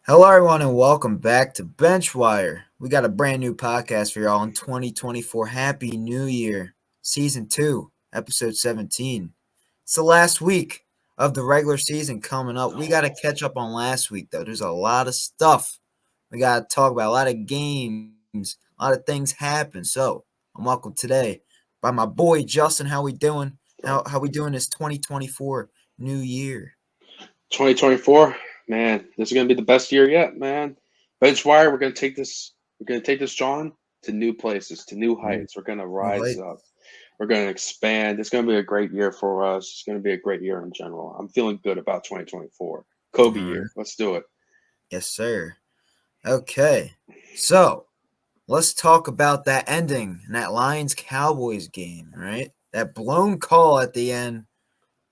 Hello, everyone, and welcome back to Benchwire. We got a brand new podcast for y'all in 2024. Happy New Year, Season 2, Episode 17. It's the last week of the regular season coming up. We got to catch up on last week, though. There's a lot of stuff we got to talk about, a lot of games, a lot of things happen. So, I'm welcome today by my boy Justin. How we doing? How we doing this 2024 New Year? 2024, man, this is gonna be the best year yet, man. Benchwire, we're gonna take this. We're gonna take this, John, to new places, to new New, heights. We're gonna new rise height. up. We're gonna expand. It's gonna be a great year for us. It's gonna be a great year in general. I'm feeling good about 2024. Kobe year. Let's do it. Yes, sir. Okay, so let's talk about that ending in that Lions Cowboys game, right? That blown call at the end.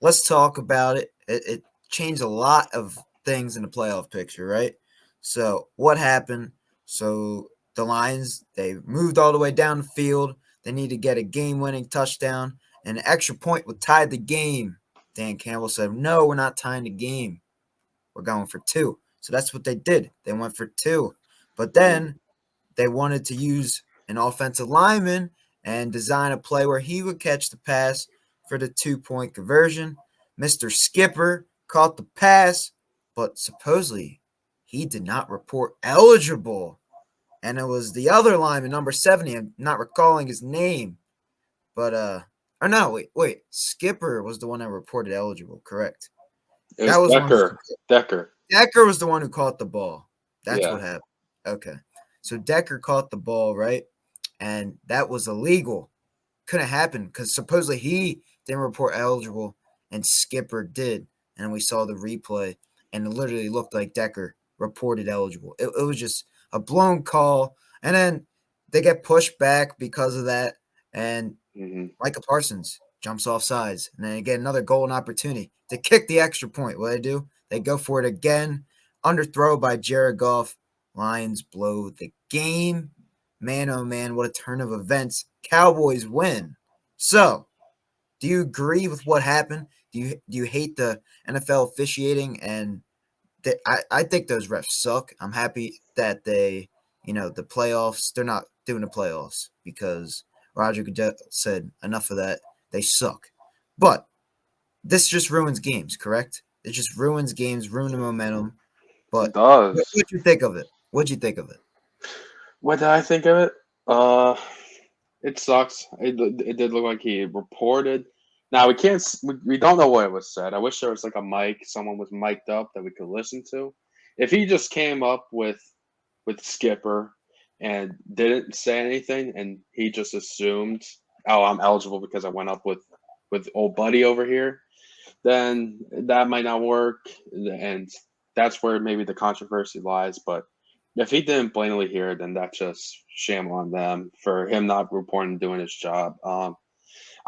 Let's talk about it. It changed a lot of things in the playoff picture, right? So, what happened? So, the Lions, they moved all the way down the field. They need to get a game winning touchdown, and an extra point would tie the game. Dan Campbell said, "No, we're not tying the game. We're going for two." So, that's what they did. They went for two. But then they wanted to use an offensive lineman and design a play where he would catch the pass for the 2-point conversion. Mr. Skipper caught the pass, but supposedly he did not report eligible. And it was the other lineman, number 70. I'm not recalling his name. But or no, wait. Skipper was the one that reported eligible, correct? It That was was one. Decker. Decker was the one who caught the ball. That's Yeah. what happened. Okay. So Decker caught the ball, right? And that was illegal. Couldn't happen because supposedly he didn't report eligible and Skipper did. And we saw the replay and it literally looked like Decker reported eligible. It was just a blown call. And then they get pushed back because of that. And hmm Micah Parsons jumps off sides. And then they get another golden opportunity to kick the extra point. What do? They go for it again. Underthrow by Jared Goff. Lions blow the game. Man, oh man, what a turn of events. Cowboys win. So, do you agree with what happened? Do you hate the NFL officiating? And I think those refs suck. I'm happy that the playoffs, they're not doing the playoffs because Roger Goodell said enough of that. They suck. But this just ruins games, correct? It just ruins games, ruin the momentum. It But does. what'd you think of it? What'd you think of it? What did I think of it? Uh, it sucks. It did look like he reported. Now we can't. We don't know what it was said. I wish there was like a mic. Someone was mic'd up that we could listen to. If he just came up with Skipper and didn't say anything, and he just assumed, oh, I'm eligible because I went up with old buddy over here, then that might not work, and that's where maybe the controversy lies. But if he didn't blatantly hear it, then that's just shame on them for him not reporting and doing his job.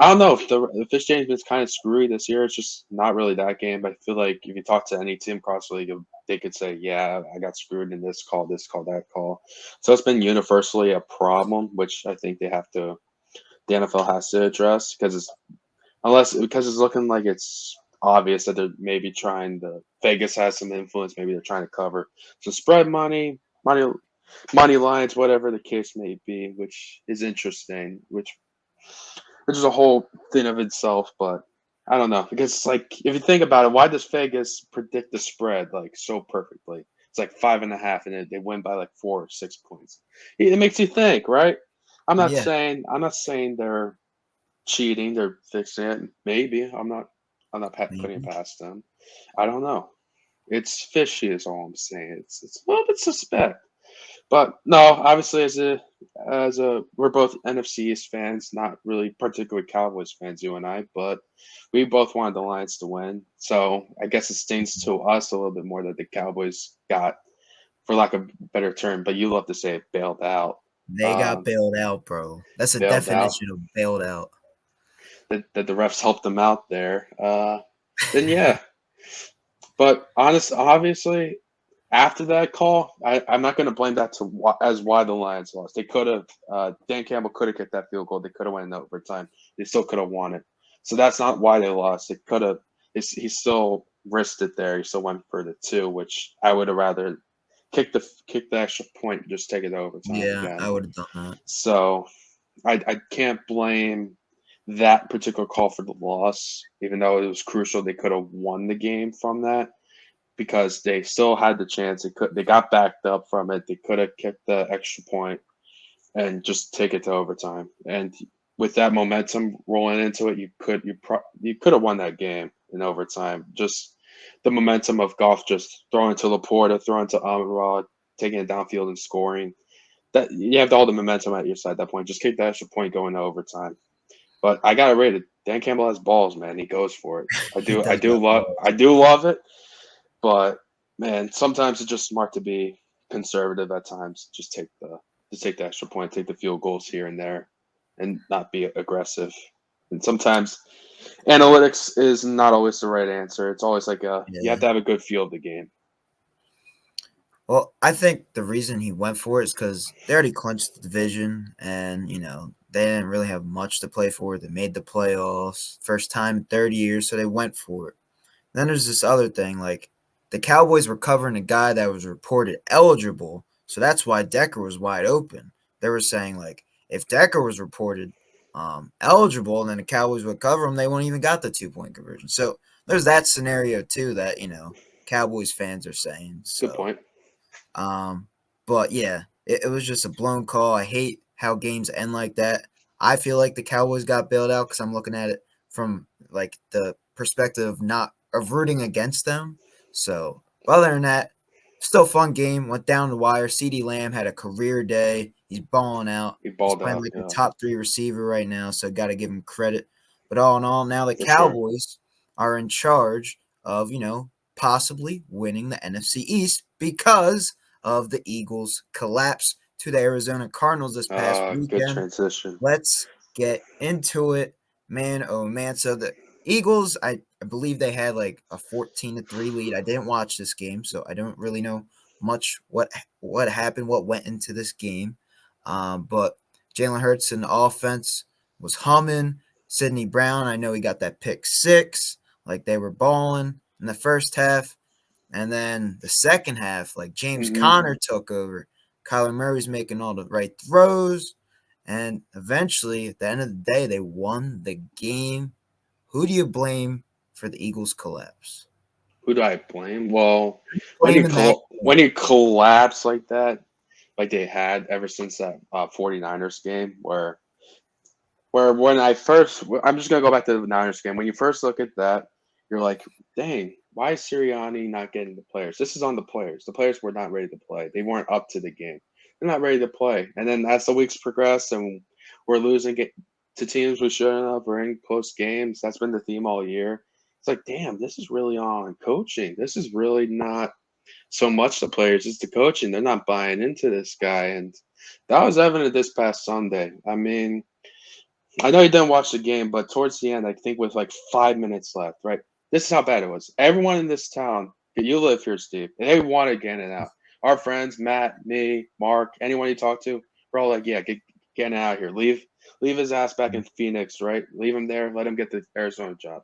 I don't know if the officiating has been kind of screwy this year. It's just not really that game. But I feel like if you talk to any team across the league, they could say, "Yeah, I got screwed in this call, that call." So it's been universally a problem, which I think the NFL has to address because it's looking like it's obvious that they're maybe trying to Vegas has some influence. Maybe they're trying to cover some spread money lines, whatever the case may be, which is interesting. Which is a whole thing of itself, but I don't know because it's like if you think about it, why does Vegas predict the spread like so perfectly? It's like 5.5, and they win by like 4 or 6 points. It makes you think, right? Yeah. I'm not saying they're cheating. They're fixing it. Maybe I'm not putting it Maybe. past them. I don't know. It's fishy, is all I'm saying. It's a little bit suspect. But no, obviously, as a we're both NFC East fans, not really particularly Cowboys fans, you and I, but we both wanted the Lions to win. So I guess it stings to us a little bit more that the Cowboys got, for lack of a better term, but you love to say it, bailed out. They got Um, bailed out, bro. That's a bailed out. definition of bailed out. That the refs helped them out there. Then yeah, but obviously, after that call, I'm not going to blame that as why the Lions lost. They could have, Dan Campbell could have kicked that field goal. They could have went in overtime. They still could have won it. So that's not why they lost. It could have. He still risked it there. He still went for the two, which I would have rather kick the extra point, just take it to overtime Yeah, again. I would have done that. So I can't blame that particular call for the loss, even though it was crucial. They could have won the game from that because they still had the chance. They got backed up from it. They could have kicked the extra point and just take it to overtime. And with that momentum rolling into it, you could have won that game in overtime. Just the momentum of Goff just throwing to Laporta, throwing to Amon-Ra, taking it downfield and scoring. That you have all the momentum at your side at that point. Just kick that extra point going to overtime. But I got it rated. Dan Campbell has balls, man. He goes for it. He does got balls. I do love it. But man, sometimes it's just smart to be conservative at times. Just take the extra point, take the field goals here and there, and not be aggressive. And sometimes analytics is not always the right answer. It's always like you have Yeah. to have a good feel of the game. Well, I think the reason he went for it is because they already clinched the division, and they didn't really have much to play for. They made the playoffs, first time in 30 years, so they went for it. Then there's this other thing, like the Cowboys were covering a guy that was reported eligible, so that's why Decker was wide open. They were saying like if Decker was reported eligible, then the Cowboys would cover him. They wouldn't even got the 2-point conversion. So there's that scenario too that Cowboys fans are saying. Good So point. um, but yeah, it was just a blown call. I hate how games end like that. I feel like the Cowboys got bailed out because I'm looking at it from like the perspective of not of rooting against them. So, but other than that, still fun game. Went down the wire. CD Lamb had a career day. He's balling out. He He's balled playing out, like the yeah, top 3 receiver right now. So got to give him credit. But all in all, now the for sure. Cowboys are in charge of possibly winning the NFC East because of the Eagles' collapse to the Arizona Cardinals this past Good weekend. transition. Let's get into it, man. Oh man! So the Eagles, I believe they had like a 14-3 lead. I didn't watch this game, so I don't really know much what happened, what went into this game. But Jalen Hurts in the offense was humming. Sidney Brown, I know he got that pick 6. Like they were balling in the first half. And then the second half, like James Hmm. Conner took over. Kyler Murray's making all the right throws. And eventually, at the end of the day, they won the game. Who do you blame for the Eagles' collapse? Who do I blame? Well, Blame in that game. when you collapse like that, like they had ever since that 49ers game, where when I'm just gonna go back to the Niners game. When you first look at that, you're like, dang, why is Sirianni not getting the players? This is on the players. The players were not ready to play. They weren't up to the game. They're not ready to play. And then as the weeks progress and we're losing to teams we shouldn't have, we're in close games. That's been the theme all year. It's like, damn, this is really on coaching. This is really not so much the players, it's the coaching. They're not buying into this guy. And that was evident this past Sunday. I mean, I know you didn't watch the game, but towards the end, I think with like 5 minutes left, right? This is how bad it was. Everyone in this town, you live here, Steve, and they want to get it out. Our friends, Matt, me, Mark, anyone you talk to, we're all like, yeah, get out of here. Leave his ass back in Phoenix, right? Leave him there. Let him get the Arizona job.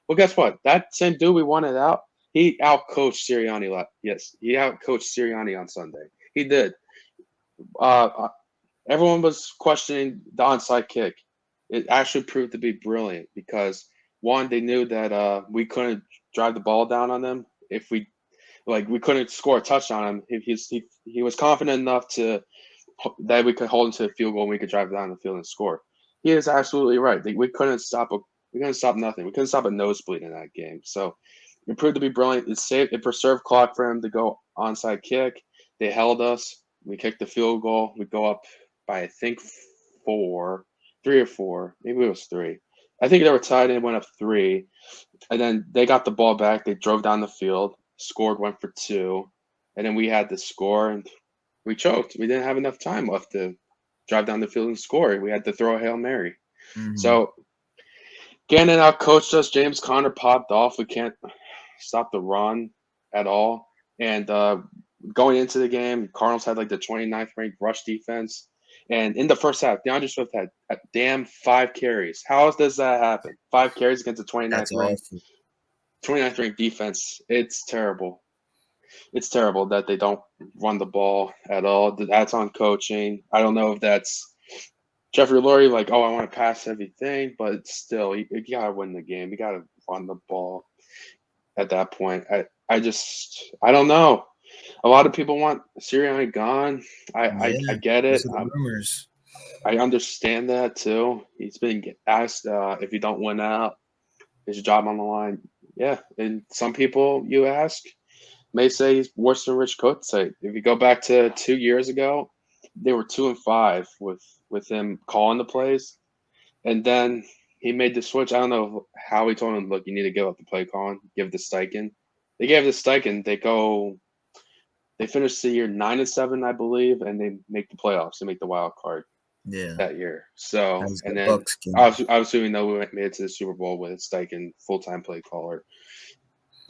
Well, guess what? That same dude we wanted out, he outcoached Sirianni. Yes, he outcoached Sirianni on Sunday. He did. Uh, Everyone was questioning the onside kick. It actually proved to be brilliant because one, they knew that we couldn't drive the ball down on them if we couldn't score a touchdown on him. He was confident enough that we could hold him to the field goal and we could drive down the field and score. He is absolutely right. We couldn't stop nothing. We couldn't stop a nosebleed in that game. So it proved to be brilliant. It preserved clock for him to go onside kick. They held us. We kicked the field goal. We go up by I think 3 or 4. Maybe it was 3. I think they were tied and went up 3. And then they got the ball back. They drove down the field, scored, went for 2. And then we had to score and we choked. We didn't have enough time left to drive down the field and score. We had to throw a Hail Mary. Mm-hmm. So Gannon outcoached us. James Conner popped off. We can't stop the run at all. And going into the game, Cardinals had like the 29th ranked rush defense. And in the first half, DeAndre Swift had a damn 5 carries. How does that happen? 5 carries against the That's 29th awful. ranked defense. It's terrible. it's terrible that they don't run the ball at all. That's on coaching. I don't know if that's Jeffrey Lurie, like, oh, I want to pass everything, but still, you got to win the game. You got to run the ball at that point. I don't know. A lot of people want Sirianni gone. I Yeah, get it. those are the rumors. I understand that too. He's been asked if you don't win out, is your job on the line? Yeah, and some people you ask may say he's worse than Rich Kotze. If you go back to 2 years ago, they were 2-5 with him calling the plays, and then he made the switch. I don't know how he told him, look, you need to give up the play calling, give the Steichen. They gave the Steichen. They finished the year 9-7, I believe, and they make the playoffs. They make the wild card Yeah, that year. that So, was the and then Bucks game. obviously we know we made it to the Super Bowl with Steichen, full time play caller.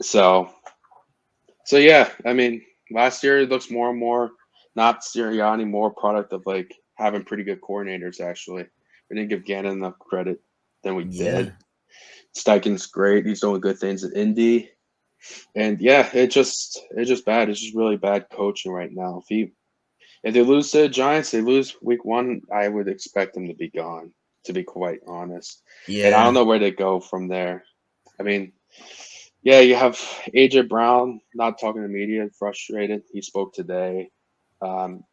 So, so yeah, I mean, last year it looks more and more not Sirianni, more product of like having pretty good coordinators. Actually, we didn't give Gannon enough credit than we Yeah, did. Steichen's great; he's doing good things at Indy, and yeah, it's just bad. It's just really bad coaching right now. If they lose to the Giants, they lose week one, I would expect them to be gone, to be quite honest. And I yeah, don't know where they go from there. I mean, yeah, you have AJ Brown not talking to media, frustrated. He spoke today.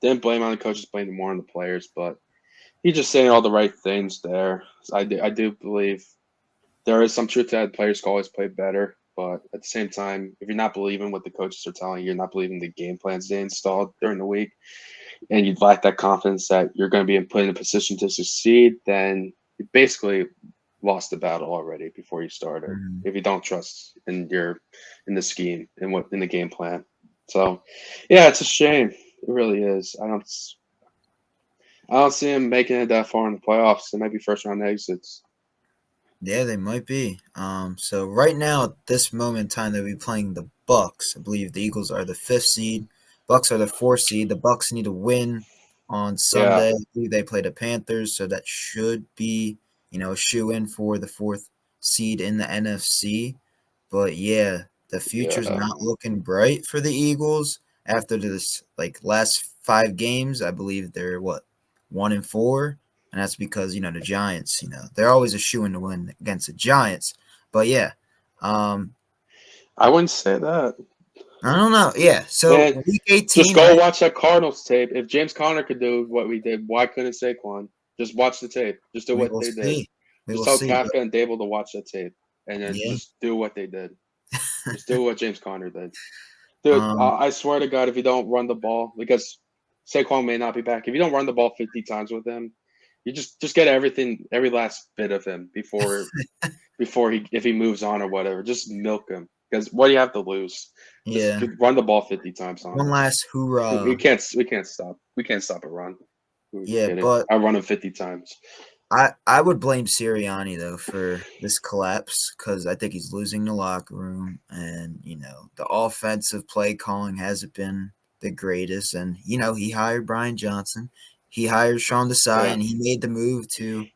Didn't blame on the coaches, blamed more on the players, but he's just saying all the right things there. So I do believe there is some truth to that. Players can always play better, but at the same time, if you're not believing what the coaches are telling you, you're not believing the game plans they installed during the week, and you lack that confidence that you're going to be put in a position to succeed, then you basically lost the battle already before you started. mhm. If you don't trust in the scheme and what in the game plan, so yeah, it's a shame. It really is. I don't see him making it that far in the playoffs. It might be first round exits. Yeah, they might be. So right now at this moment in time, they'll be playing the Bucks. I believe the Eagles are the fifth seed. Bucks are the fourth seed. The Bucks need to win on Yeah, Sunday. I believe they play the Panthers, so that should be a shoe in for the fourth seed in the NFC. But yeah, the future's yeah, not looking bright for the Eagles after this last 5 games. I believe they're what 1-4, and that's because the Giants. They're always a shoe in to win against the Giants. But yeah, um, I wouldn't say that. I don't know. Yeah, so And week just 18, go right? watch that Cardinals tape. If James Conner could do what we did, why couldn't Saquon? Just watch the tape. Just do We what will they did. see. We Just will tell see. But Kafka and Dable to watch that tape, and then yeah, just do what they did. Just do what James Conner did. Dude, um, I swear to God, if you don't run the ball, because Saquon may not be back, if you don't run the ball 50 times with him, you just get every last bit of him before he if he moves on or whatever. Just milk him because what do you have to lose? Just yeah. run the ball 50 times on One him. last We hoorah. can't stop a run. Who are you Yeah, kidding? but I run him 50 times. I would blame Sirianni though for this collapse because I think he's losing the locker room, and the offensive play calling hasn't been the greatest. And he hired Brian Johnson, he hired Sean Desai, Yeah, and he made the move to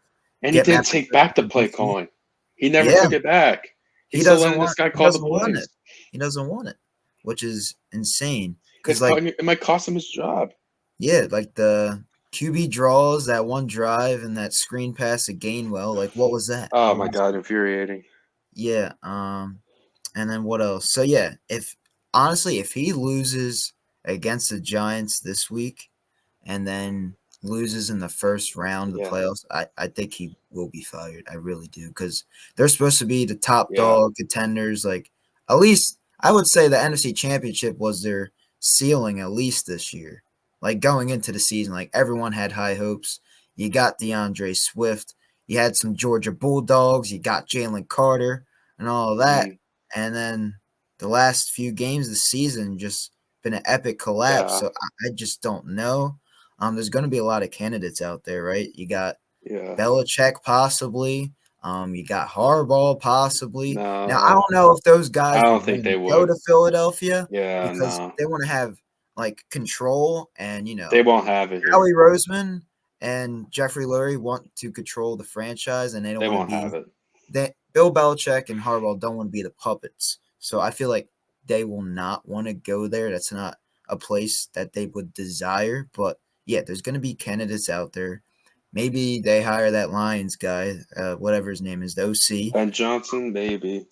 and he get Matt didn't take back the Patricia. play calling. He never Yeah, took it back. he He's still doesn't letting this want guy he call the doesn't want it. plays. He doesn't want it, which is insane. Because It might cost him his job. yeah, like the QB draws that one drive and that screen pass to Gainwell. Like, what was that? Oh What my was God, infuriating. Yeah. And then what else? So yeah, if honestly, if he loses against the Giants this week and then loses in the first round of the Yeah, playoffs, I think he will be fired. I really do because they're supposed to be the top yeah, dog contenders. Like at least I would say the NFC Championship was their ceiling at least this year. Like going into the season, like everyone had high hopes. You got DeAndre Swift. You had some Georgia Bulldogs. You got Jalen Carter and all of that. mm, And then the last few games of the season just been an epic collapse. yeah, So I just don't know. There's going to be a lot of candidates out there, right? You got yeah. Belichick possibly. You got Harbaugh possibly. Now I No, don't know if those I guys don't would think want to they go would. to Philadelphia Yeah, because no, they want to have like control and they won't have it here. Howie Roseman and Jeffrey Lurie want to control the franchise and they don't They want to won't be have it. Bill Belichick and Harbaugh don't want to be the puppets. So I feel like they will not want to go there. That's not a place that they would desire. But yeah, there's going to be candidates out there. Maybe they hire that Lions guy, whatever his name is, the OC. Ben Johnson, maybe.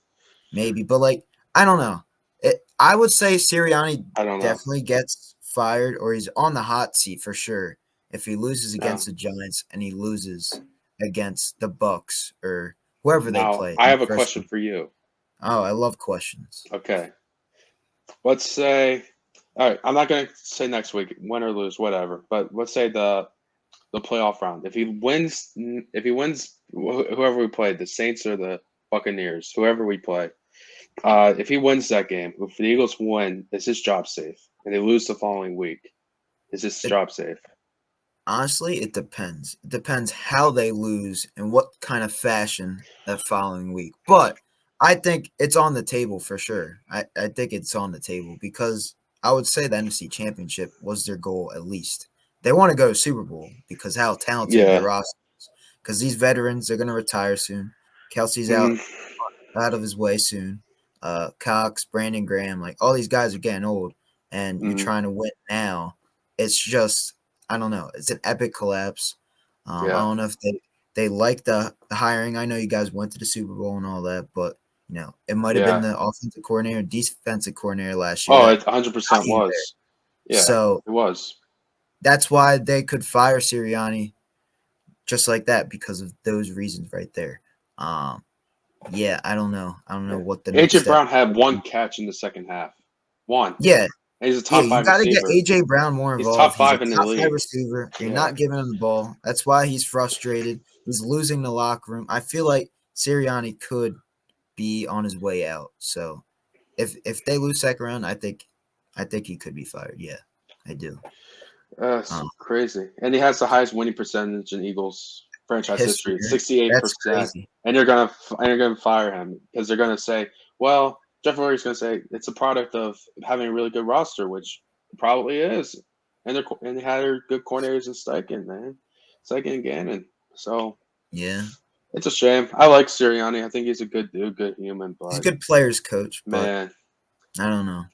Maybe, but like I don't know. I would say Sirianni I don't know. definitely gets fired, or he's on the hot seat for sure if he loses against No. the Giants and he loses against the Bucks or whoever they Now, play I in the have a first question week. for you. Oh, I love questions. Okay. Let's say, all right, I'm not going to say next week, win or lose, whatever, but let's say the playoff round. If he wins, whoever we play, the Saints or the Buccaneers, whoever we play, if he wins that game, if the Eagles win, is his job safe? And they lose the following week, is his It, job safe? honestly, it depends. It depends how they lose and what kind of fashion that following week. But I think it's on the table for sure. I think it's on the table because I would say the NFC Championship was their goal at least. They want to go to Super Bowl because how talented their Yeah. roster is. Because these veterans are going to retire soon. Kelsey's hmm out of his way soon. Cox, Brandon Graham, like all these guys are getting old, and you're hmm trying to win now. It's just I don't know. It's an epic collapse. I Yeah. don't know if they like the hiring. I know you guys went to the Super Bowl and all that, but it might have been Yeah. the offensive coordinator, defensive coordinator last year Oh, that it got 100% you there. was. Yeah, So it was. that's why they could fire Sirianni just like that because of those reasons right there. Um, yeah, I don't know. I don't know Yeah. what the next AJ step. Brown had one catch in the second half. One. Yeah, And he's a yeah, top you five got to get receiver. AJ Brown more He's top involved. He's a five in the top five league. receiver. You're Yeah. not giving him the ball. That's why he's frustrated. He's losing the locker room. I feel like Sirianni could be on his way out. So if they lose second round, I think he could be fired. Yeah, I do. That's Um, crazy. And he has the highest winning percentage in Eagles franchise history. history. It's That's 68%. crazy. And you're gonna fire him because they're gonna say, well, Jeff Lurie's gonna say it's a product of having a really good roster, which it probably is. And they had good coordinators in Steichen, man. Steichen and Gannon. So Yeah, it's a shame. I like Sirianni. I think he's a good dude, good human, he's a but good players coach, but man, I don't know.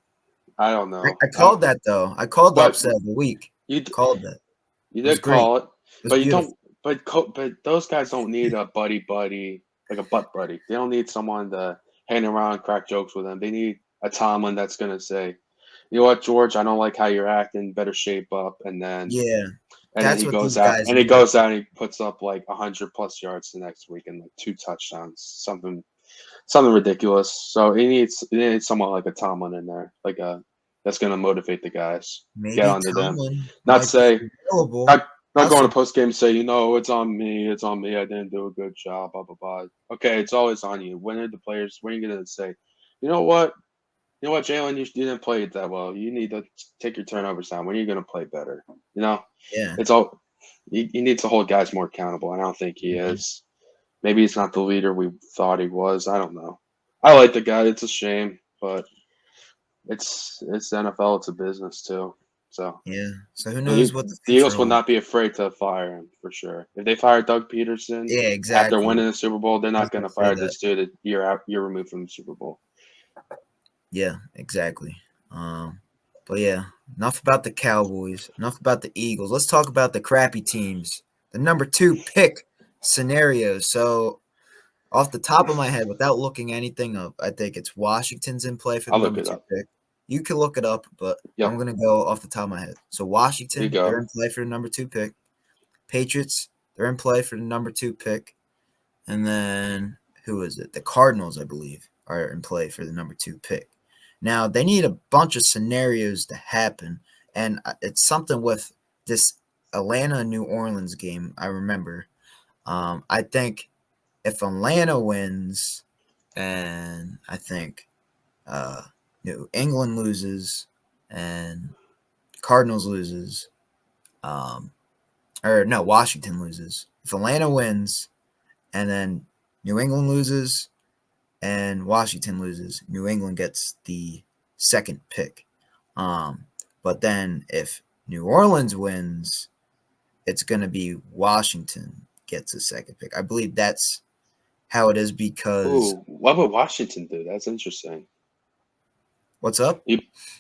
I don't I, know. I called that though. I called the But upset of the week. you Called that. You It was did great. call it, It was but you beautiful. don't. But those guys don't need a buddy, like a butt buddy. They don't need someone to hang around, crack jokes with them. They need a Tomlin that's gonna say, "You know what, George? I don't like how you're acting. Better shape up." Yeah, And then that's he what goes these out guys and he need. goes out and he puts up like 100+ yards the next week and like 2 touchdowns, something ridiculous. So he needs someone like a Tomlin in there, like a that's gonna motivate the guys, get Maybe onto them, Tomlin not might be say available. not not I'll going to support. post game and say, it's on me, I didn't do a good job, blah blah blah. Okay, it's always on you. When are the players? When are you gonna say, you know what, Jalen, you didn't play it that well. You need to take your turnovers down. When are you gonna play better? You know, Yeah. it's all he needs to hold guys more accountable. I don't think he Mhm. is. Maybe he's not the leader we thought he was. I don't know. I like the guy. It's a shame, but it's the NFL. It's a business too. So Yeah. So who the knows what the future Eagles would holds? not be afraid to fire him for sure. If they fire Doug Peterson Yeah, after exactly. winning the Super Bowl, they're I was not going gonna to say fire that. this dude year removed from the Super Bowl. Yeah, exactly. But yeah, enough about the Cowboys. Enough about the Eagles. Let's talk about the crappy teams. The number 2 pick scenarios. So off the top of my head, without looking anything up, I think it's Washington's in play for the I'll look number it 2 up. pick. You can look it up, but I'm Yep, gonna go off the top of my head. So there you Washington, they're go. in play for the number 2 pick. Patriots, they're in play for the number 2 pick. And then who is it? The Cardinals, I believe, are in play for the number 2 pick. Now they need a bunch of scenarios to happen, and it's something with this Atlanta New Orleans game. I remember. I think if Atlanta wins, and I think uh, New England loses, and Cardinals loses, um, or no, Washington loses. If Atlanta wins, and then New England loses, and Washington loses, New England gets the second pick. Um, but then if New Orleans wins, it's going to be Washington gets the second pick. I believe that's how it is because Ooh, what would Washington do? That's interesting. What's up?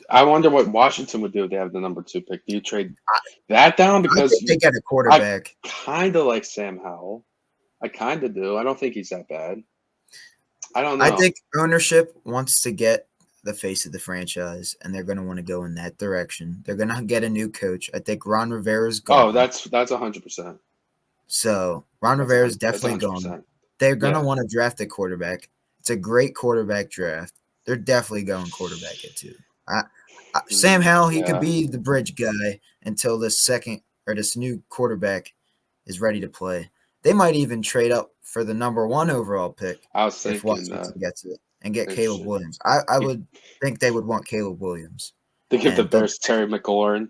I wonder what Washington would do if they have the number 2 pick. Do you trade that down? I Because think they get a I quarterback. kind of like Sam Howell. I kind of do. I don't think he's that bad. I don't I know. think ownership wants to get the face of the franchise, and they're going to want to go in that direction. They're going to get a new coach. I think Ron Rivera's Oh, gone. that's 100%. So Ron That's Rivera's that's definitely gone. 100%. They're going to Yeah. want to draft a quarterback. It's a great quarterback draft. They're definitely going quarterback at 2. Sam Howell, he could Yeah. be the bridge guy until this new quarterback is ready to play. They might even trade up for the number 1 overall pick I was if thinking Washington that gets it and get they Caleb should. Williams. I would think they would want Caleb Williams. They give the But Bears Terry McLaurin.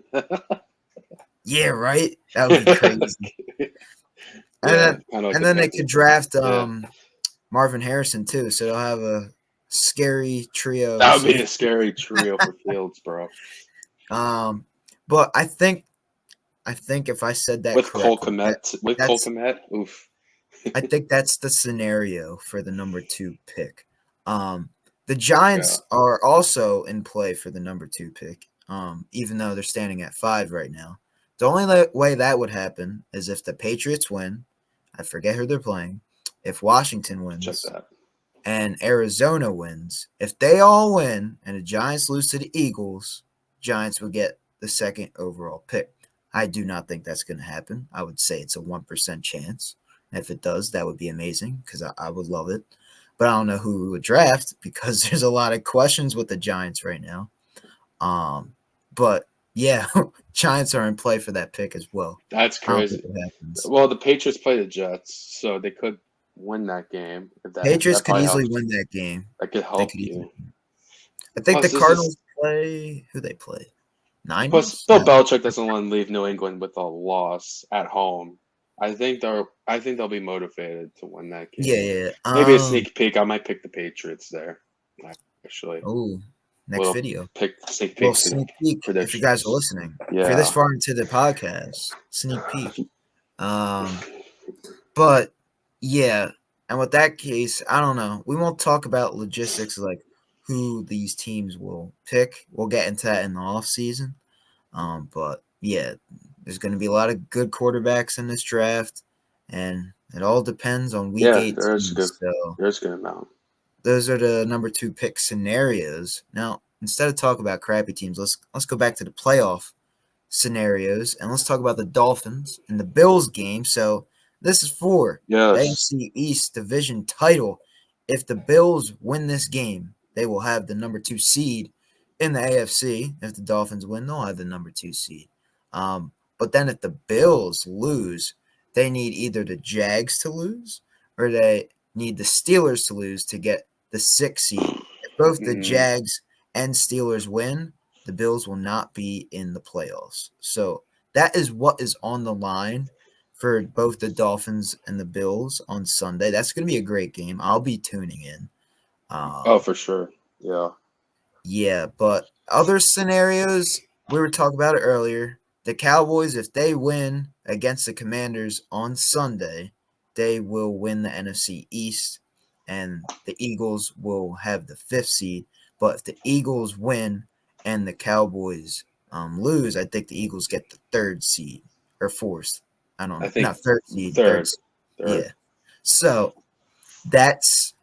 yeah, right. That would be crazy. Yeah, kind of like And the then they Panthers. could draft Yeah. Marvin Harrison too, so they'll have a scary trio. That would be a scary trio for Fields, bro. But I think if I said that With Cole correctly, Komet, oof. I think that's the scenario for the number 2 pick. The Giants are also in play for the number 2 pick, even though they're standing at 5 right now. The only way that would happen is if the Patriots win. I forget who they're playing. If Washington Check wins that. and Arizona wins, if they all win and the Giants lose to the Eagles, Giants would get the 2nd overall pick. I do not think that's going to happen. I would say it's a 1% chance. If it does, that would be amazing because I would love it. But I don't know who we would draft because there's a lot of questions with the Giants right now. But yeah, Giants are in play for that pick as well. That's I don't think crazy. it happens. Well, the Patriots play the Jets, so they could win that game. If Patriots that could probably easily helps. win that game. That could They help could you. easily. I think the Plus, this is Cardinals play who they play. plus Niners? Bill No. Belichick doesn't want to leave New England with a loss at home. I think they'll be motivated to win that game. Yeah. Maybe a sneak peek. I might pick the Patriots there. Actually, Oh, next we'll video. pick sneak Well, peek sneak peek for their. if you guys are listening. If you're Yeah. this far into the podcast, sneak peek. But yeah, and with that case, I don't know. We won't talk about logistics like who these teams will pick. We'll get into that in the off season. But yeah, there's going to be a lot of good quarterbacks in this draft, and it all depends on week Yeah, 18. there's So a good amount. those are the number 2 pick scenarios. Now, instead of talking about crappy teams, let's go back to the playoff scenarios and let's talk about the Dolphins and the Bills game. So this is for the Yes. AFC East division title. If the Bills win this game, they will have the number 2 seed in the AFC. If the Dolphins win, they'll have the number 2 seed. But then if the Bills lose, they need either the Jags to lose or they need the Steelers to lose to get the 6th seed. If both the Jags and Steelers win, the Bills will not be in the playoffs. So that is what is on the line for both the Dolphins and the Bills on Sunday. That's going to be a great game. I'll be tuning in. For sure. Yeah. Yeah, but other scenarios, we were talking about it earlier. The Cowboys, if they win against the Commanders on Sunday, they will win the NFC East, and the Eagles will have the 5th seed. But if the Eagles win and the Cowboys lose, I think the Eagles get the 3rd seed or 4th. I don't know. I think Not 3rd seed. third. Seed. Yeah. So that's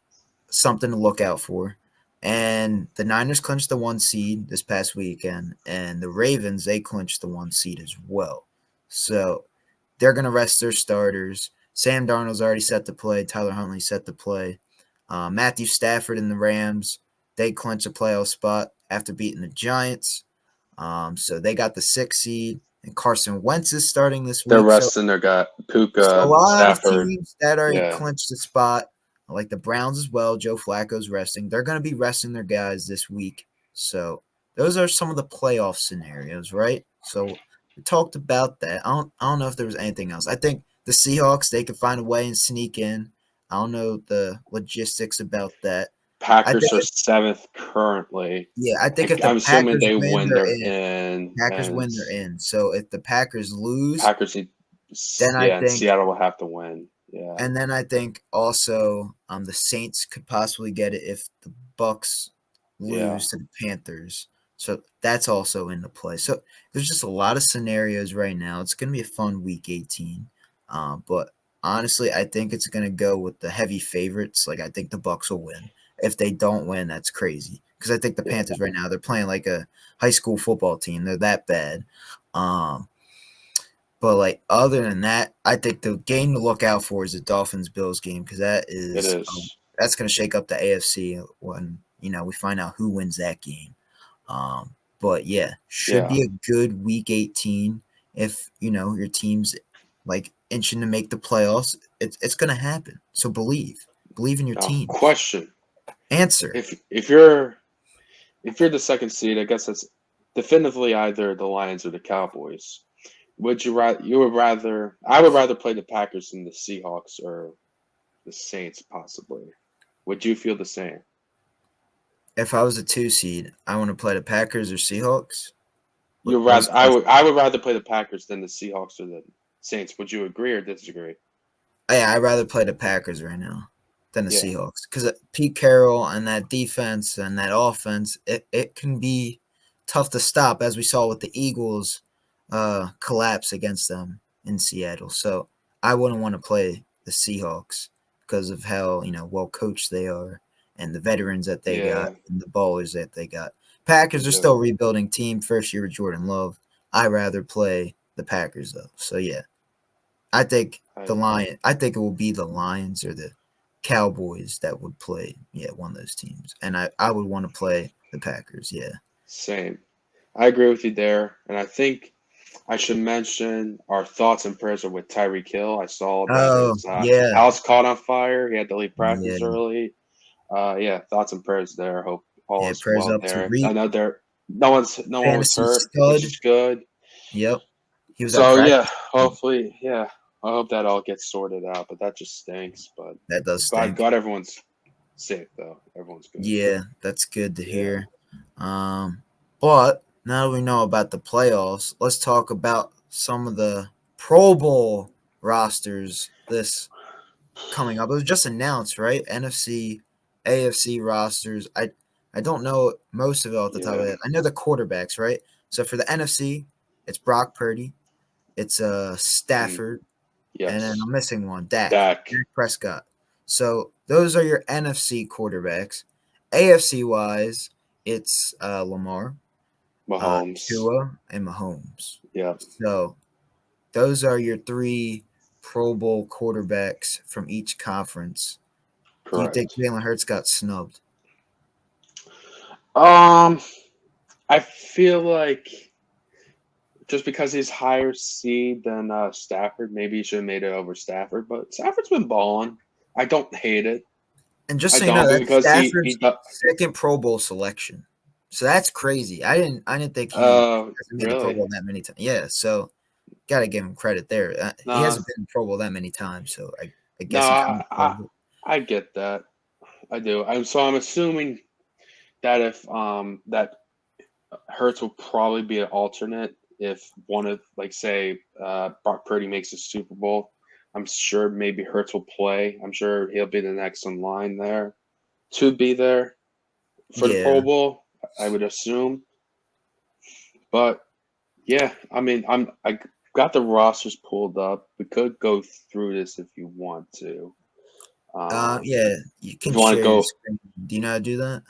something to look out for. And the Niners clinched the 1 seed this past weekend, and the Ravens, they clinched the 1 seed as well. So they're going to rest their starters. Sam Darnold's already set to play. Tyler Huntley set to play. Matthew Stafford and the Rams, they clinched a playoff spot after beating the Giants. So they got the 6th seed, and Carson Wentz is starting this week. They're resting their guy, Puka, So a lot Stafford. of teams that already clinched the spot, like the Browns as well. Joe Flacco's resting. They're going to be resting their guys this week. So those are some of the playoff scenarios, right? So we talked about that. I don't know if there was anything else. I think the Seahawks, they could find a way and sneak in. I don't know the logistics about that. Packers are 7th currently. Yeah, I think if the I'm assuming Packers they win, they're in. in. Packers win, they're in. So if the Packers lose, need, then I and think Seattle will have to win. Yeah. And then I think also the Saints could possibly get it if the Bucks Yeah. lose to the Panthers. So that's also into play. So there's just a lot of scenarios right now. It's going to be a fun week 18. But honestly, I think it's going to go with the heavy favorites. Like I think the Bucks will win. If they don't win, that's crazy. Because I think the Yeah. Panthers right now, they're playing like a high school football team. They're that bad. But like other than that, I think the game to look out for is the Dolphins Bills game because It is. that's going to shake up the AFC when we find out who wins that game. But yeah, should Yeah. be a good week 18 if your team's like inching to make the playoffs. It's going to happen. So believe in your Now, team. question: Answer. If you're the second seed, I guess that's definitively either the Lions or the Cowboys. Would you rather? You would rather? I would rather play the Packers than the Seahawks or the Saints, possibly. Would you feel the same? If I was a 2 seed, I want to play the Packers or Seahawks. You What was rather? I would rather play the Packers than the Seahawks or the Saints. Would you agree or disagree? Yeah, I'd rather play the Packers right now than the Yeah. Seahawks because Pete Carroll and that defense and that offense, it can be tough to stop, as we saw with the Eagles collapse against them in Seattle. So I wouldn't want to play the Seahawks because of how well coached they are and the veterans that they got Yeah. and the ballers that they got. Packers They are still a do. rebuilding team, first year of Jordan Love. I'd rather play the Packers though. So yeah. I think I I think it will be the Lions or the Cowboys that would play, one of those teams. And I would want to play the Packers, yeah. Same. I agree with you there, and I think I should mention our thoughts and prayers are with Tyreek Hill. I saw that Oh, his yeah. house caught on fire. He had to leave Yeah. practice early. Yeah, thoughts and prayers there. Hope all Yeah, is prayers well up to there. I Reek, know there no one was fantasy hurt, which stud. is good. Yep. He was at So yeah, practice. hopefully, yeah, I hope that all gets sorted out. But that just stinks. But That does glad stink. glad everyone's safe though. Everyone's good. Yeah, that's good to Yeah. hear. Um, but now that we know about the playoffs, let's talk about some of the Pro Bowl rosters this coming up. It was just announced, right? NFC, AFC rosters. I don't know most of it off the top of Yeah. it. I know the quarterbacks, right? So for the NFC, it's Brock Purdy, it's Mm, Stafford, and then yes. I'm missing one, Dak Dak. Prescott. So those are your NFC quarterbacks. AFC wise, it's Lamar, Mahomes. Tua, and Mahomes. Yeah. So those are your three Pro Bowl quarterbacks from each conference. Do you think Correct. Jalen Hurts got snubbed? Um, I feel like just because he's higher seed than Stafford, maybe he should have made it over Stafford. But Stafford's been balling. I don't hate it. And just I so you know, don't that's because he Stafford's does. second Pro Bowl selection. So that's crazy. I didn't think he hasn't made the Pro Really? Bowl that many times. Yeah, so gotta give him credit there. He No, hasn't been in the Pro Bowl that many times, so I no. guess he kind of deserves it. I get that. I do. I'm assuming that if that Hurts will probably be an alternate if one of like say Brock Purdy makes a Super Bowl. I'm sure maybe Hurts will play. I'm sure he'll be the next in line there to be there for the Pro Yeah. Bowl. I would assume, but yeah, I mean, I got the rosters pulled up. We could go through this if you want to. Yeah, you If can you want to share your go, screen. Do you know how to do that?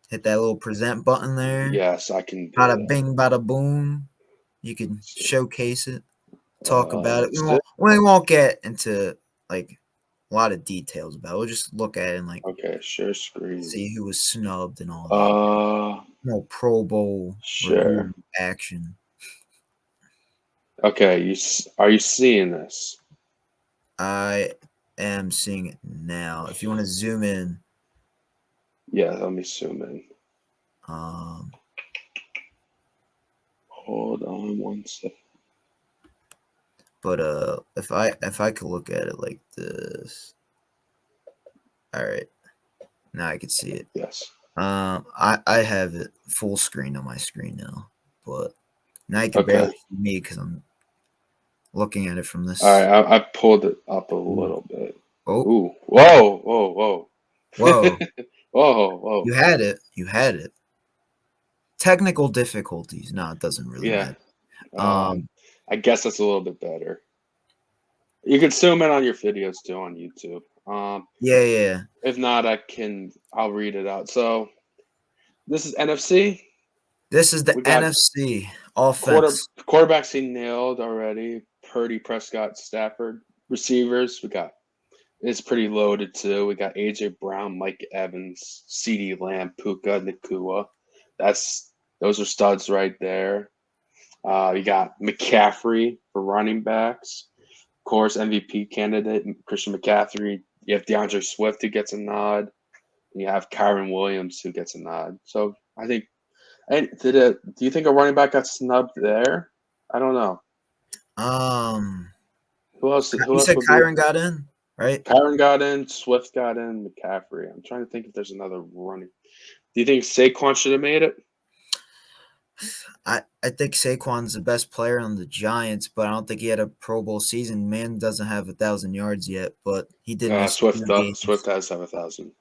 Hit that little present button there. yes, I can do Bada that. bing, bada boom. You can Let's see. showcase it, talk about it. Let's see. We won't get into like a lot of details about it. We'll just look at it and like Okay, share screen. see who was snubbed and all that. Uh, No Pro Bowl share. review action. Okay, are you seeing this? I am seeing it now. If you want to zoom in, Yeah, let me zoom in. um, Hold on one second. but if I could look at it like this, all right, now I can see it. Yes. I have it full screen on my screen now, but now you can Okay. barely see me because I'm looking at it from All this. right, I pulled it up a Ooh. little bit. Oh, Ooh, whoa, whoa, whoa. whoa! Whoa, whoa. You had it. You had it. Technical difficulties. No, it doesn't really Yeah. matter. Um, I guess that's a little bit better. You can zoom in on your videos too on YouTube. Yeah, yeah. If not, I'll read it out. So this is NFC. This is the We got NFC offense. quarterbacks he nailed already. Purdy, Prescott, Stafford. Receivers, we got it's pretty loaded too. We got AJ Brown, Mike Evans, CeeDee Lamb, Puka, Nakua. Those are studs right there. You got McCaffrey for running backs. Of course, MVP candidate Christian McCaffrey. You have DeAndre Swift who gets a nod. And you have Kyron Williams who gets a nod. So I think. And do you think a running back got snubbed there? I don't know. Um, Who else? Who you else said would be? Kyron got in, right? Kyron got in. Swift got in. McCaffrey. I'm trying to think if there's another running. Do you think Saquon should have made it? I think Saquon's the best player on the Giants, but I don't think he had a Pro Bowl season. Man doesn't have 1,000 yards yet, but he did miss a few Swift games. has 7,000.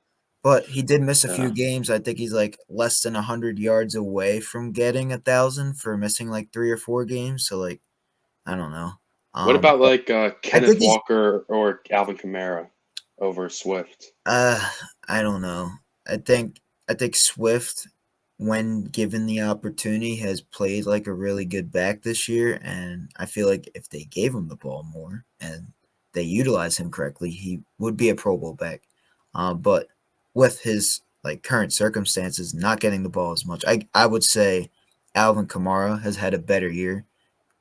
But he did miss a few Yeah. games. I think he's like less than 100 yards away from getting 1,000 for missing like 3 or 4 games. So like, I don't know. What about But like I Kenneth think he's Walker or Alvin Kamara over Swift? uh I don't know. I think I think Swift, when given the opportunity, has played like a really good back this year, and I feel like if they gave him the ball more and they utilize him correctly, he would be a Pro Bowl back. But with his like current circumstances, not getting the ball as much, I would say Alvin Kamara has had a better year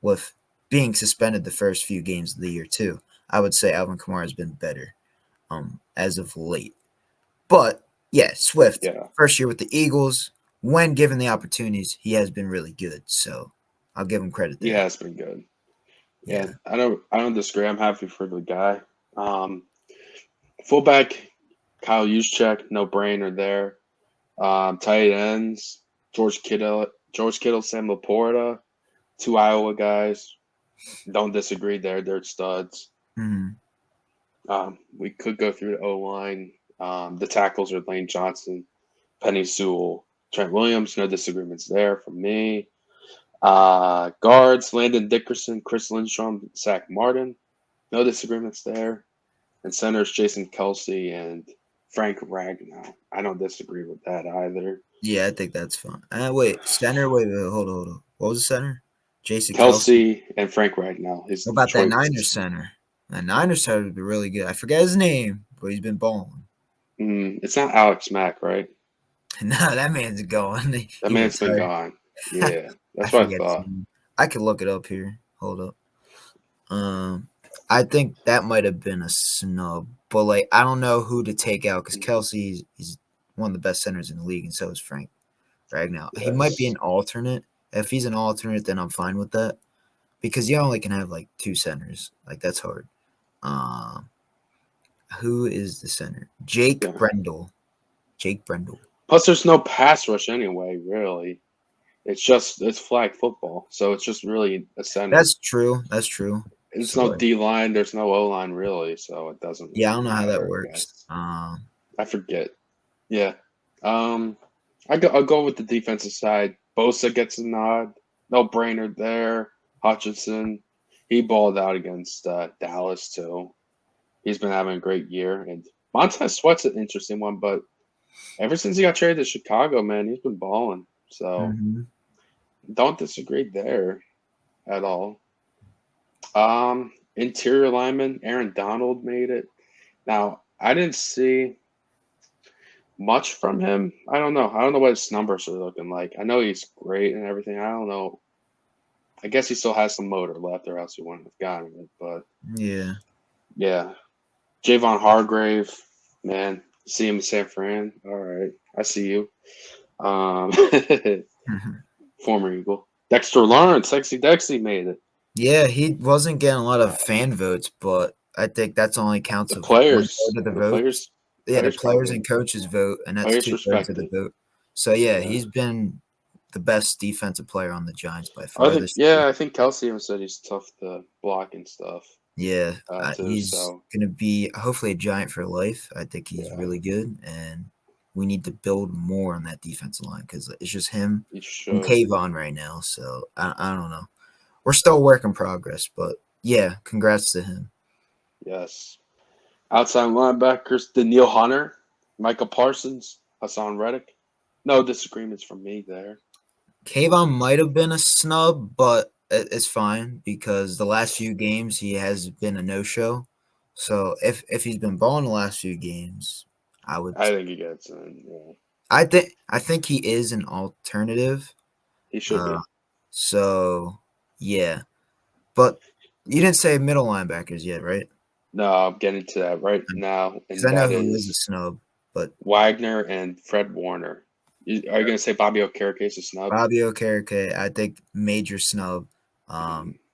with being suspended the first few games of the year too. I would say Alvin Kamara has been better as of late. But yeah, Swift, Yeah. first year with the Eagles, when given the opportunities, he has been really good. So I'll give him credit Yeah, there. it's been good. Yeah, Yeah. I don't disagree. I'm happy for the guy. Fullback, Kyle Juszczyk, no brainer there. Tight ends, George Kittle, Sam Laporta, two Iowa guys. Don't disagree there. They're studs. Mhm. We could go through the O line. The tackles are Lane Johnson, Penny Sewell, Trent Williams. No disagreements there from me. Guards, Landon Dickerson, Chris Lindstrom, Zach Martin. No disagreements there. And centers, Jason Kelsey and Frank Ragnow. I don't disagree with that either. Yeah, I think that's fine. Wait, center? Wait, hold on. What was the center? Jason Kelsey. Kelsey and Frank Ragnow, his What about that Detroit. Niners center? That Niners center would be really good. I forget his name, but he's been balling. It's not Alex Mack, right? No, that man's going. That He man's been retired. gone. Yeah, I that's what I forget his thought. name. I could look it up here. Hold up. I think that might have been a snub, but like I don't know who to take out because Kelsey is one of the best centers in the league, and so is Frank Ragnow. He might be Yes. an alternate. If he's an alternate, then I'm fine with that because you only can have like 2 centers. Like that's hard. Um, who is the center? Jake Yeah. Brendel. Jake Brendel. Plus, there's no pass rush anyway. Really, it's flag football, so it's just really a center. That's true. That's true. It's So no like, D line. There's no O line really, so it doesn't yeah, I really don't know how that matter. I works. guess I forget. Yeah. I'll go with the defensive side. Bosa gets a nod. No brainer there. Hutchinson, he balled out against Dallas too. He's been having a great year. And Montez Sweat's an interesting one, but ever since he got traded to Chicago, man, he's been balling. So Mhm. don't disagree there at all. Interior lineman, Aaron Donald made it. Now, I didn't see much from him. I don't know. I don't know what his numbers are looking like. I know he's great and everything. I don't know. I guess he still has some motor left, or else he wouldn't have gotten it. But Yeah. yeah, Javon Hargrave, man, see him in San Fran. All right, I see you. Um, former Eagle, Dexter Lawrence, Sexy Dexy made it. Yeah, he wasn't getting a lot of fan votes, but I think that's only counts The of one players, third of the the votes. players, Yeah, the players players probably and coaches vote, and that's players 2/3 of the respected. vote. So yeah, Yeah, he's been the best defensive player on the Giants by far this year. I think Kelsey even said he's tough to block and stuff Yeah, too. he's So gonna be hopefully a Giant for life. I think he's yeah, really good, and we need to build more on that defensive line because it's just him He and should. Kayvon right now. So I don't know. We're still a work in progress, but yeah, congrats to him. Yes. Outside linebackers, Daniil Hunter, Michael Parsons, Hassan Reddick. No disagreements from me there. Kayvon might have been a snub, but it's fine because the last few games he has been a no-show. So if he's been balling the last few games, I would. I think he gets in. Yeah. I think he is an alternative. He should Uh, be. so yeah, but you didn't say middle linebackers yet, right? No, I'm getting to that right now, Because and I know that who is a is snub, but Wagner and Fred Warner. Are you going to say Bobby Okereke is a snub? Bobby Okereke, I think major snub.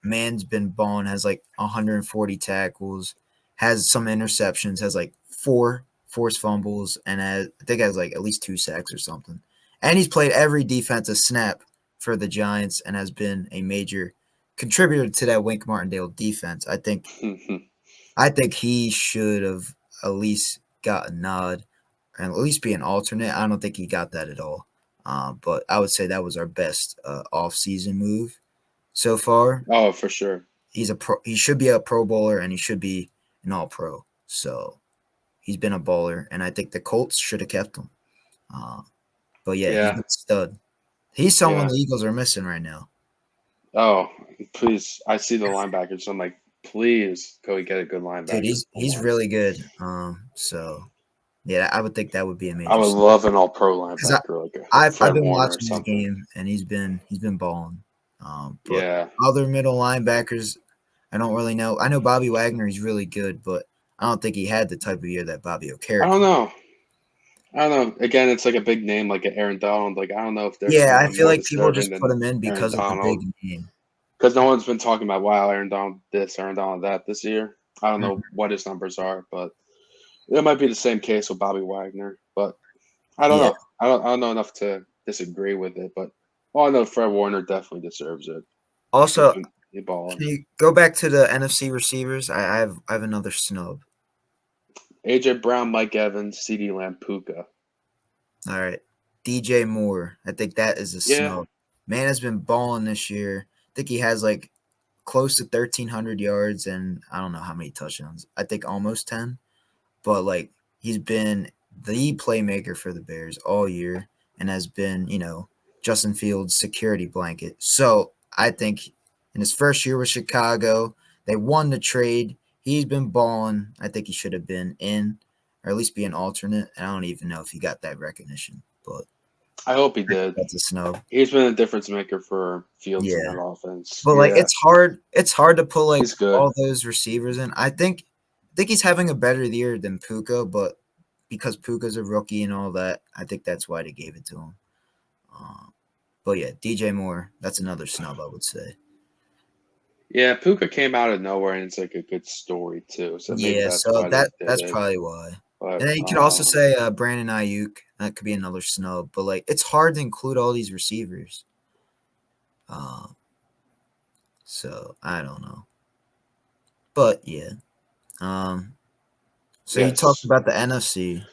Man's been balling, has like 140 tackles, has some interceptions, has like 4 forced fumbles, and I think has like at least 2 sacks or something. And he's played every defensive snap for the Giants and has been a major contributor to that Wink Martindale defense. I think he should have at least got a nod and at least be an alternate. I don't think he got that at all. But I would say that was our best off-season move so far. Oh, for sure. He's a pro. He should be a Pro Bowler and he should be an All-Pro. So he's been a baller, and I think the Colts should have kept him. Uh, but yeah, he's Yeah. been a stud. He's someone Yeah. the Eagles are missing right now. Oh, please. I see the linebackers. I'm like, please go get a good Dude, linebacker he's for him. really good. So yeah, I would think that would be a I major. would love an all-pro Because linebacker like a I've Fred been Warner or watching his something. game and he's been balling. But Yeah. other middle linebackers, I don't really know. I know Bobby Wagner, he's really good, but I don't think he had the type of year that Bobby I Okereke don't had. know. I don't know. Again, it's like a big name like Aaron Donald. Like, I don't know if there's Yeah, I someone feel more like people deserving just put than him in Aaron because of the big Donald. name. Because no one's been talking about, wow, Aaron Donald this, Aaron Donald that this year. I don't know what his numbers are, but it might be the same case with Bobby Wagner. But I don't Yeah. know. I don't know enough to disagree with it. But I know Fred Warner definitely deserves it. He's Also, been can balling. you go back to the NFC receivers? I have another snub. AJ Brown, Mike Evans, CD Lamb, Puka. All right. DJ Moore. I think that is a Yeah, snub. Man has been balling this year. I think he has like close to 1,300 yards and I don't know how many touchdowns. I think almost 10. But like he's been the playmaker for the Bears all year and has been, Justin Fields' security blanket. So I think in his first year with Chicago, they won the trade. He's been balling. I think he should have been in or at least be an alternate. I don't even know if he got that recognition, but I hope he I think did. that's a snub. He's been a difference maker for Fields in Yeah. that offense. But like Yeah, it's hard to put like he's good. all those receivers in. I think he's having a better year than Puka, but because Puka's a rookie and all that, I think that's why they gave it to him. But yeah, DJ Moore, that's another snub I would say. Yeah, Puka came out of nowhere, and it's like a good story too. So maybe Yeah, that's so why they did that's it. probably why. But And then you could also say Brandon Ayuk. That could be another snub. But like it's hard to include all these receivers. So I don't know. But yeah. Um so you talked yes, about the NFC.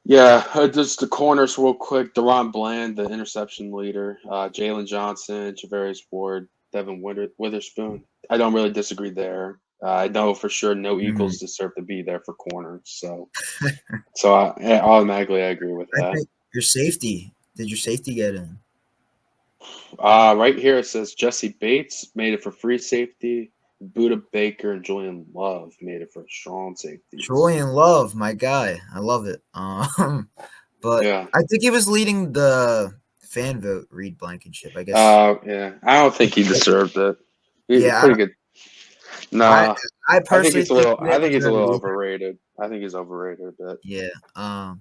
yeah. Just the corners real quick. Deron Bland, the interception leader. Jalen Johnson, Javarius Ward, Devin Witherspoon. I don't really disagree there. I know for sure no Mhm. Eagles deserve to be there for corners. So automatically I agree with I that. think your safety. Did your safety get in? Right here it says Jesse Bates made it for free safety. Buda Baker and Julian Love made it for strong safeties. Julian Love, my guy. I love it. But Yeah. I think he was leading the fan vote Reed Blankenship. I guess. Yeah. I don't think he deserved it. He's Yeah, pretty good. I Nah. I I think personally he's a think little he I didn't think he's a deserve it little either. overrated. I think he's overrated a bit. Yeah.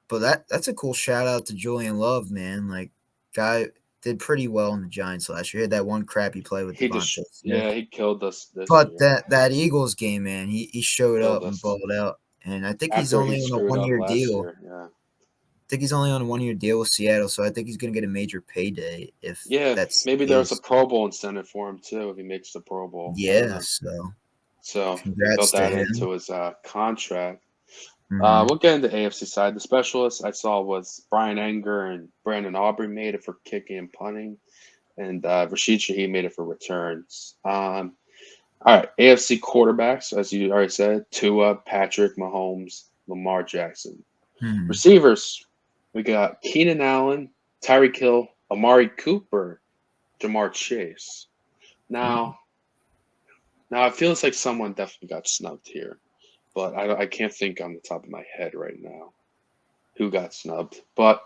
But that's a cool shout out to Julian Love, man. Like, guy did pretty well in the Giants last year. He had that one crappy play with Devontae Smith. He killed us this But year. that Eagles game, man, he showed Killed up and us. balled out. And I think he's After he only on a screwed up 1 year last deal. year. Yeah. I think he's only on a 1 year deal with Seattle, so I think he's gonna get a major payday if Yeah. that's Maybe the there's a case. Pro Bowl incentive for him too if he makes the Pro Bowl. I don't Yeah, know. so So he built congrats to that him. into his contract. We'll get into the AFC side. The specialists I saw was Brian Anger and Brandon Aubrey made it for kicking and punting, and Rashid Shaheed made it for returns. All right, AFC quarterbacks, as you already said, Tua, Patrick Mahomes, Lamar Jackson. Mhm. Receivers, we got Keenan Allen, Tyreek Hill, Amari Cooper, Jamar Chase. Now it feels like someone definitely got snubbed here, but I can't think on the top of my head right now who got snubbed. But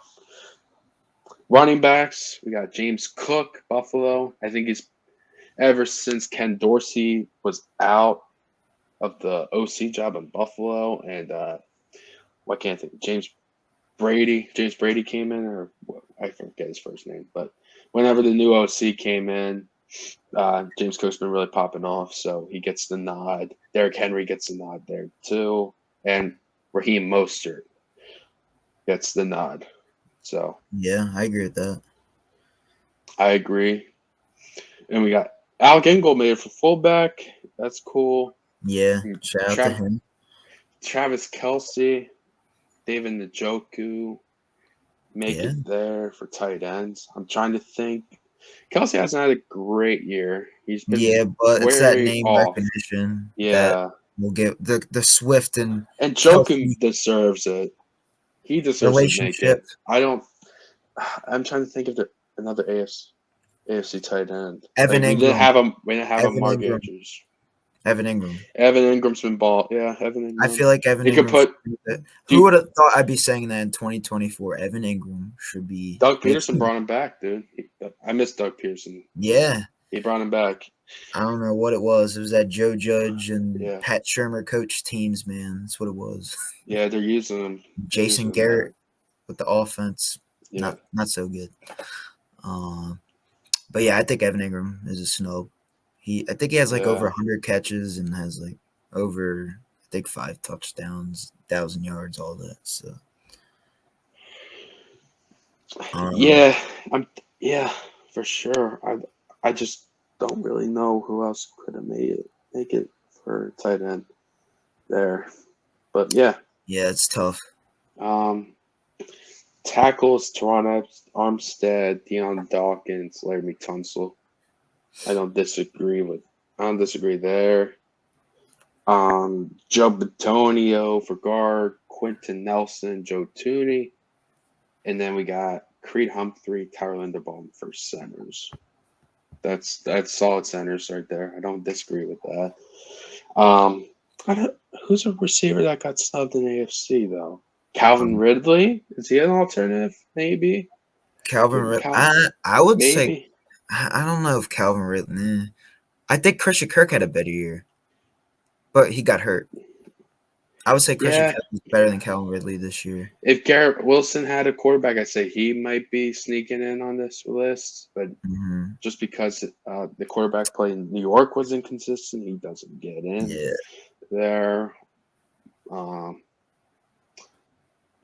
running backs, we got James Cook, Buffalo. I think he's ever since Ken Dorsey was out of the OC job in Buffalo, and what can't I think? James Brady came in, or I forget his first name, but whenever the new OC came in, James Cook's been really popping off, so he gets the nod. Derrick Henry gets the nod there too, and Raheem Mostert gets the nod. So Yeah, I agree with that. I agree. And we got Alec Ingold made it for fullback. That's cool. Yeah, shout out to Trav- him. Travis Kelsey, David Njoku make Yeah, it there for tight ends. I'm trying to think. Kelsey hasn't had a great year. He's been yeah, but it's that very name off. recognition that Yeah. will get the Swift and And Jokum Kelsey deserves it. He deserves to make relationship. it. I'm trying to think of another AFC tight end. Evan We didn't Ingram. have him. We didn't have a Evan Mark Ingram. Andrews. Evan Ingram. Evan Ingram's been ball. Yeah, Evan I Ingram. feel like Evan You could Ingram. put. Who would have thought I'd be saying that in 2024? Evan Ingram should be. Doug Peterson brought him back, dude. I miss Doug Peterson. Yeah. He brought him back. I don't know what it was. It was that Joe Judge and Yeah. Pat Shermer coach teams, man. That's what it was. Yeah, they're using him. Jason Garrett with the offense. Yeah. Not so good. But yeah, I think Evan Ingram is a snub. I think he has like over 100 catches and has like over, I think, 5 touchdowns, 1,000 yards, all that. So yeah, for sure. I just don't really know who else could have make it for tight end there. But yeah. Yeah, it's tough. Tackles, Teron Armstead, Deion Dawkins, Larry McTunsell. I don't disagree there. Joe Batonio for guard, Quentin Nelson, Joe Tooney. And then we got Creed Humphrey, Tyler Linderbaum for centers. That's solid centers right there. I don't disagree with that. Who's a receiver that got snubbed in AFC though? Calvin Ridley? Is he an alternative? Maybe. Calvin Ridley. I would say. I don't know if Calvin Ridley. I think Christian Kirk had a better year, but he got hurt. I would say Christian Kirk is better than Calvin Ridley this year. If Garrett Wilson had a quarterback, I'd say he might be sneaking in on this list. But just because the quarterback play in New York was inconsistent, he doesn't get in there.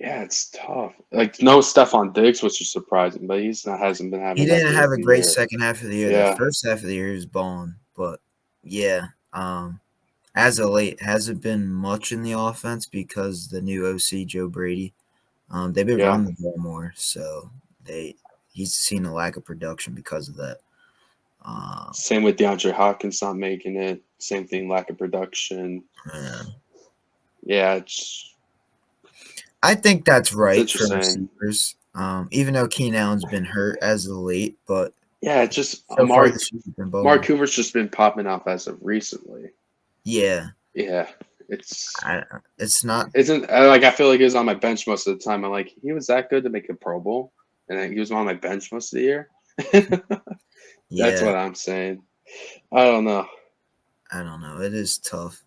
Yeah, it's tough. Like no Stephon Diggs, which is surprising, but hasn't been having. He didn't have a great second half of the year. Yeah. The first half of the year he was balling, but yeah. As of late, hasn't been much in the offense because the new OC Joe Brady. They've been running the ball more, so he's seen a lack of production because of that. Same with DeAndre Hopkins not making it. Same thing, lack of production. Yeah, I think that's right for receivers. Even though Keenan Allen's been hurt as of late, but it's just so Mark Cooper's just been popping off as of recently. Yeah. Yeah. It's not. Isn't like I feel like he was on my bench most of the time. I'm like, he was that good to make a Pro Bowl, and then he was on my bench most of the year. That's what I'm saying. I don't know. It is tough.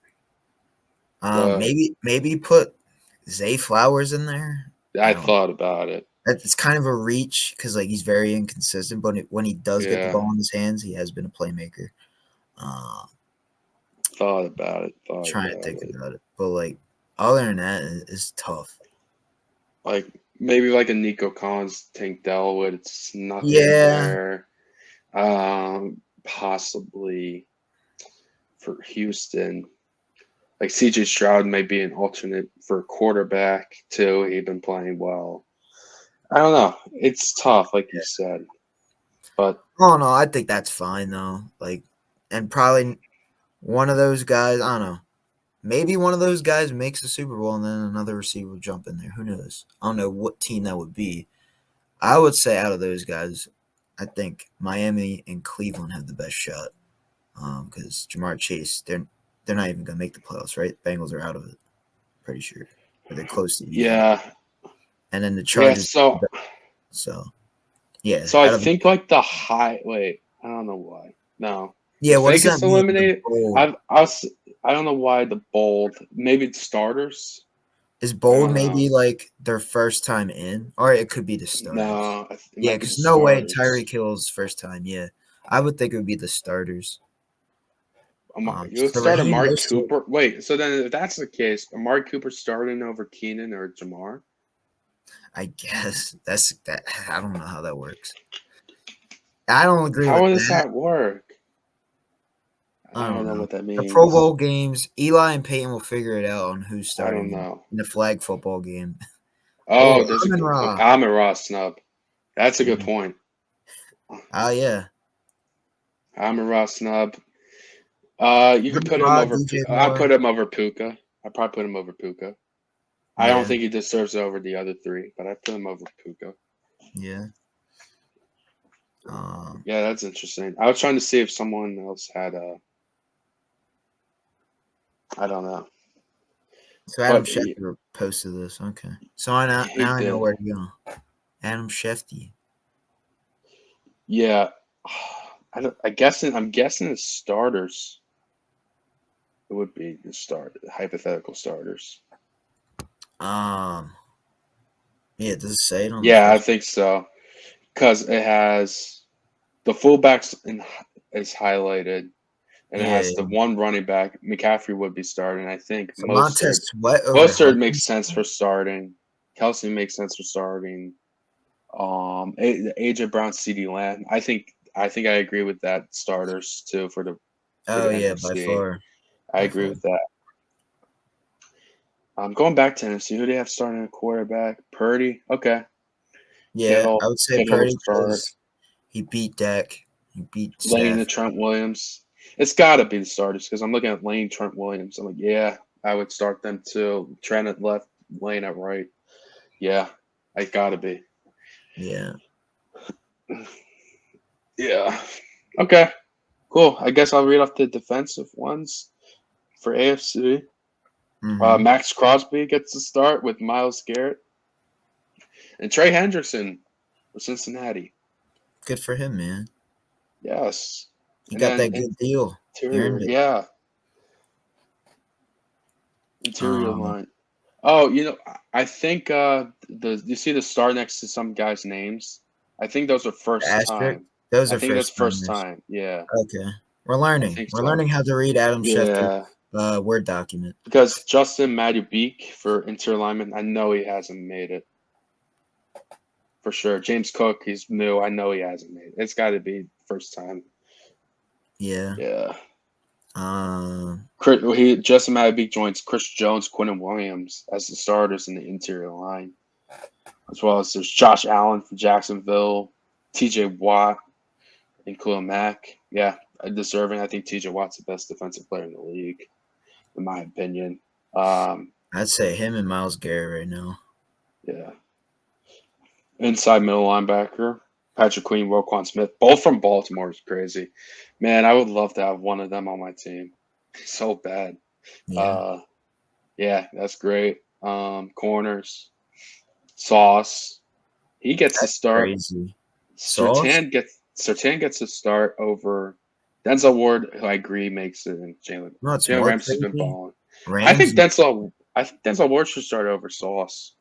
Maybe put Zay Flowers in there. I thought about it. It's kind of a reach because like he's very inconsistent, but when he does get the ball in his hands, he has been a playmaker. Thought about it. Trying to think about it, but like other than that, it's tough. Like maybe like a Nico Collins, Tank Delwood. It's nothing there. Possibly for Houston. Like CJ Stroud may be an alternate for quarterback too. He's been playing well. I don't know. It's tough, like you said. But Oh no, I think that's fine though. Like, and probably one of those guys. I don't know. Maybe one of those guys makes the Super Bowl and then another receiver will jump in there. Who knows? I don't know what team that would be. I would say out of those guys, I think Miami and Cleveland have the best shot. Because Jamar Chase, they're not even gonna make the playoffs, right? Bengals are out of it, pretty sure, or they're close to being out. yeah, And then the yeah. Chargers. So yeah, So I out of think like the high. Wait, I don't know why. No, yeah. if What they does get that mean? The eliminated, bold I don't know why the bold. Maybe the starters. is I bold. don't know. Maybe like their first time in, or it could be the starters. No, it Yeah, might be the because no way starters. Tyreek Hill's first time. Yeah, I would think it would be the starters. You So start Raheem Amari Mostert, Cooper. Wait, so then if that's the case, Amari Cooper starting over Keenan or Jamar? I guess that's that. I don't know how that works. I don't agree How with does that. that work? I I don't don't know know. what that The Pro means. Bowl games, Eli and Peyton will figure it out on who's I don't starting know. in the flag football game. Oh, Oh, there's a Amon good Ra. Amon Ross snub. That's a Yeah. good point. Oh yeah. Amon Ross snub. You could Amon put him Ra, over. DJ I Moore. put him over Puka. I probably put him over Puka. I don't Yeah. think he deserves it over the other three, but I put him over Puka. Yeah. Um. Yeah, that's interesting. I was trying to see if someone else had a. I don't know, So Adam but Schefter posted this. Okay. So now he I know did. where to go. Adam Schefter. Yeah, I guess I'm guessing the starters. It would be the hypothetical starters. Um. Yeah. Does it say it on the Yeah, I first? think so because it has the fullbacks is highlighted, and it Yeah. has the one running back. McCaffrey would be starting. I think So Montez Mostert. Sweat over Mostert makes Hutchinson. sense for starting. Kelsey makes sense for starting. AJ Brown, CD Lamb. I think I agree with that starters too for the Oh yeah, by NFC. far. I By agree far. with that. Going back to NFC, who do they have starting a quarterback? Purdy. Okay, Yeah, I Kittle. would say Kittle will Purdy start. because he beat Dak. He beat Lane Stafford. and Trent Williams. It's got to be the starters because I'm looking at Lane, Trent Williams. I'm like, yeah, I would start them too. Trent at left, Lane at right. Yeah, I got to be. Yeah. Yeah. Okay. Cool. I guess I'll read off the defensive ones for AFC. Mm-hmm. Max Crosby gets the start with Miles Garrett and Trey Hendrickson for Cincinnati. Good for him, man. Yes. He And got then that good deal. He interior, earned it. yeah, interior Um, line. Oh, I think you see the star next to some guys' names. I think those are first asterisk. time. Those I are think that's first first timers. time. Yeah, Okay. We're I learning. think We're so. learning how to read Adam Schefter's Yeah, Word document. because Justin Madubuike for interior lineman, I know he hasn't made it for sure. James Cook, he's new. I know he hasn't made it. It's got to be first time. Yeah. Yeah. Um. Justin Madubuike joins Chris Jones, Quinton Williams as the starters in the interior line, as well as there's Josh Allen from Jacksonville, T.J. Watt, and Khalil Mack. Yeah, deserving. I think T.J. Watt's the best defensive player in the league, in my opinion. I'd say him and Miles Garrett right now. Yeah. Inside middle linebacker, Patrick Queen, Roquan Smith, both from Baltimore is crazy. Man, I would love to have one of them on my team. So bad. Yeah. Uh, yeah, that's great. Corners, Sauce. He gets to That's start. crazy. Sauce? Sertan gets to start over Denzel Ward, who I agree makes it, and Jalen You know what's Jalen more Ramsey's been crazy? balling. I think Ramsey. Denzel. I think Denzel Ward should start over Sauce.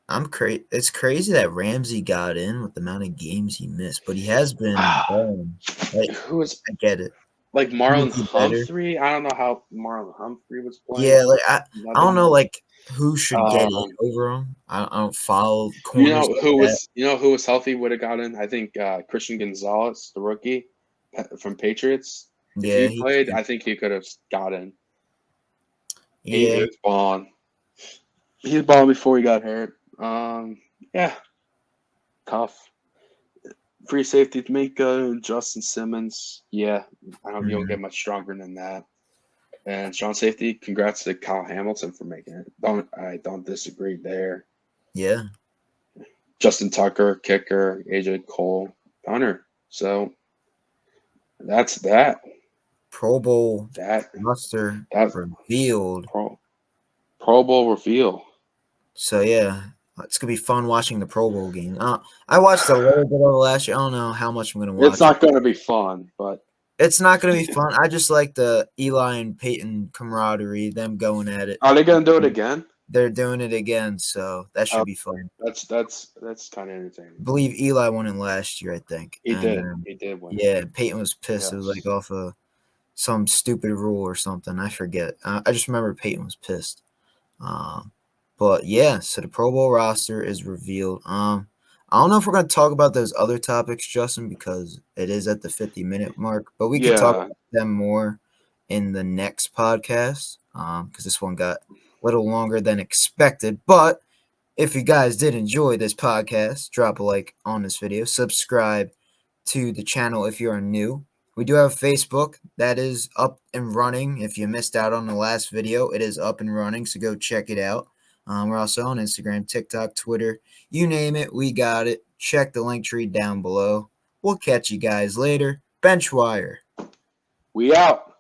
I'm crazy. It's crazy that Ramsey got in with the amount of games he missed, but he has been balling. Like, Who is I get it. like He Marlon would be better. Humphrey? I don't know how Marlon Humphrey was playing. Yeah, like I don't know, Nothing. like who should get in Um, over him. I don't follow you corners know like who that. was you know who was healthy would have gotten? I think Christian Gonzalez, the rookie from Patriots. If Yeah, he he played, could. I think he could have gotten. Yeah. was balling. He was balling before he got hurt. Yeah, tough. Free safety D'Amico, Justin Simmons. Yeah, I don't. You don't get much stronger than that. And strong safety. Congrats to Kyle Hamilton for making it. I don't disagree there. Yeah. Justin Tucker, kicker. AJ Cole, punter. So that's that. Pro Bowl That roster that revealed. Pro Bowl reveal. So yeah, it's gonna be fun watching the Pro Bowl game. I watched a little bit of it last year. I don't know how much I'm gonna watch. It's not going to be fun, but It's not gonna be fun. I just like the Eli and Peyton camaraderie, them going at it. are they going to do it again? They're doing it again, so that should be fun. That's kind of entertaining. I believe Eli won it last year, I think. He did. And, He did win. yeah, Peyton was pissed. Yes. It was like off of some stupid rule or something. I forget. I just remember Peyton was pissed. But yeah, so the Pro Bowl roster is revealed. I don't know if we're going to talk about those other topics, Justin, because it is at the 50-minute mark. But we can talk about them more in the next podcast because this one got a little longer than expected. But if you guys did enjoy this podcast, drop a like on this video. Subscribe to the channel if you are new. We do have Facebook that is up and running. If you missed out on the last video, it is up and running, so go check it out. We're also on Instagram, TikTok, Twitter. You name it, we got it. Check the link tree down below. We'll catch you guys later. Benchwire. We out.